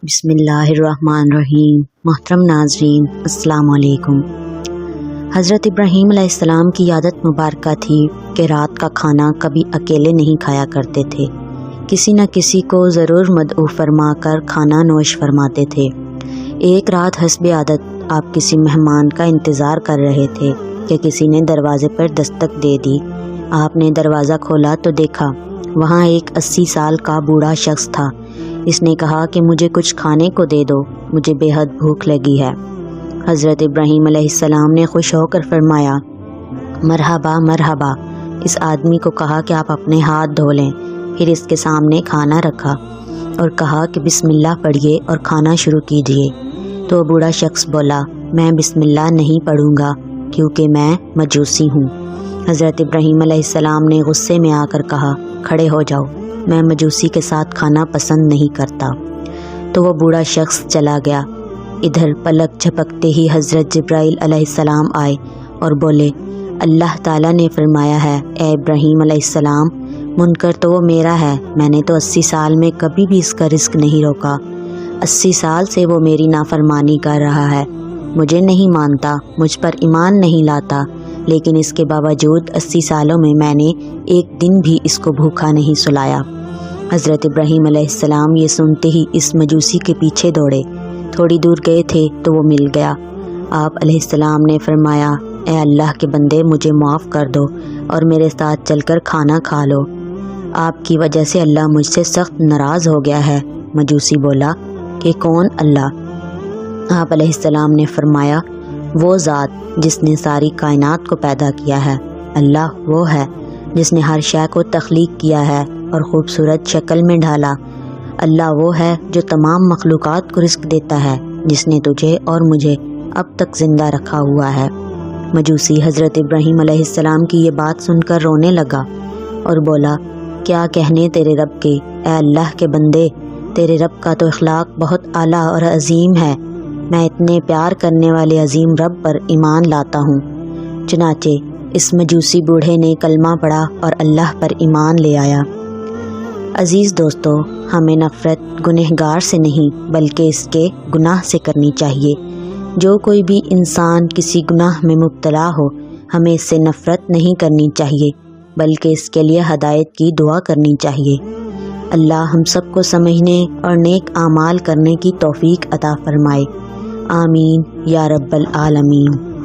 بسم اللہ الرحمن الرحیم۔ محترم ناظرین، السلام علیکم۔ حضرت ابراہیم علیہ السلام کی عادت مبارکہ تھی کہ رات کا کھانا کبھی اکیلے نہیں کھایا کرتے تھے، کسی نہ کسی کو ضرور مدعو فرما کر کھانا نوش فرماتے تھے۔ ایک رات حسب عادت آپ کسی مہمان کا انتظار کر رہے تھے کہ کسی نے دروازے پر دستک دے دی۔ آپ نے دروازہ کھولا تو دیکھا وہاں ایک 80 سال کا بوڑھا شخص تھا۔ اس نے کہا کہ مجھے کچھ کھانے کو دے دو، مجھے بے حد بھوک لگی ہے۔ حضرت ابراہیم علیہ السلام نے خوش ہو کر فرمایا، مرحبا مرحبا۔ اس آدمی کو کہا کہ آپ اپنے ہاتھ دھو لیں، پھر اس کے سامنے کھانا رکھا اور کہا کہ بسم اللہ پڑھیے اور کھانا شروع کیجیے۔ تو بوڑھا شخص بولا، میں بسم اللہ نہیں پڑھوں گا کیونکہ میں مجوسی ہوں۔ حضرت ابراہیم علیہ السلام نے غصے میں آ کر کہا، کھڑے ہو جاؤ، میں مجوسی کے ساتھ کھانا پسند نہیں کرتا۔ تو وہ بوڑھا شخص چلا گیا۔ ادھر پلک جھپکتے ہی حضرت جبرائیل علیہ السلام آئے اور بولے، اللہ تعالیٰ نے فرمایا ہے اے ابراہیم علیہ السلام، منکر تو وہ میرا ہے، میں نے تو 80 سال میں کبھی بھی اس کا رزق نہیں روکا۔ 80 سال سے وہ میری نافرمانی کر رہا ہے، مجھے نہیں مانتا، مجھ پر ایمان نہیں لاتا، لیکن اس کے باوجود 80 سالوں میں نے ایک دن بھی اس کو بھوکا نہیں سلایا۔ حضرت ابراہیم علیہ السلام یہ سنتے ہی اس مجوسی کے پیچھے دوڑے۔ تھوڑی دور گئے تھے تو وہ مل گیا۔ آپ علیہ السلام نے فرمایا، اے اللہ کے بندے، مجھے معاف کر دو اور میرے ساتھ چل کر کھانا کھا لو، آپ کی وجہ سے اللہ مجھ سے سخت ناراض ہو گیا ہے۔ مجوسی بولا کہ کون اللہ؟ آپ علیہ السلام نے فرمایا، وہ ذات جس نے ساری کائنات کو پیدا کیا ہے۔ اللہ وہ ہے جس نے ہر شے کو تخلیق کیا ہے اور خوبصورت شکل میں ڈھالا۔ اللہ وہ ہے جو تمام مخلوقات کو رزق دیتا ہے، جس نے تجھے اور مجھے اب تک زندہ رکھا ہوا ہے۔ مجوسی حضرت ابراہیم علیہ السلام کی یہ بات سن کر رونے لگا اور بولا، کیا کہنے تیرے رب کے، اے اللہ کے بندے، تیرے رب کا تو اخلاق بہت اعلیٰ اور عظیم ہے، میں اتنے پیار کرنے والے عظیم رب پر ایمان لاتا ہوں۔ چنانچہ اس مجوسی بوڑھے نے کلمہ پڑھا اور اللہ پر ایمان لے آیا۔ عزیز دوستو، ہمیں نفرت گنہگار سے نہیں بلکہ اس کے گناہ سے کرنی چاہیے۔ جو کوئی بھی انسان کسی گناہ میں مبتلا ہو، ہمیں اس سے نفرت نہیں کرنی چاہیے بلکہ اس کے لیے ہدایت کی دعا کرنی چاہیے۔ اللہ ہم سب کو سمجھنے اور نیک اعمال کرنے کی توفیق عطا فرمائے، آمین یا رب العالمین۔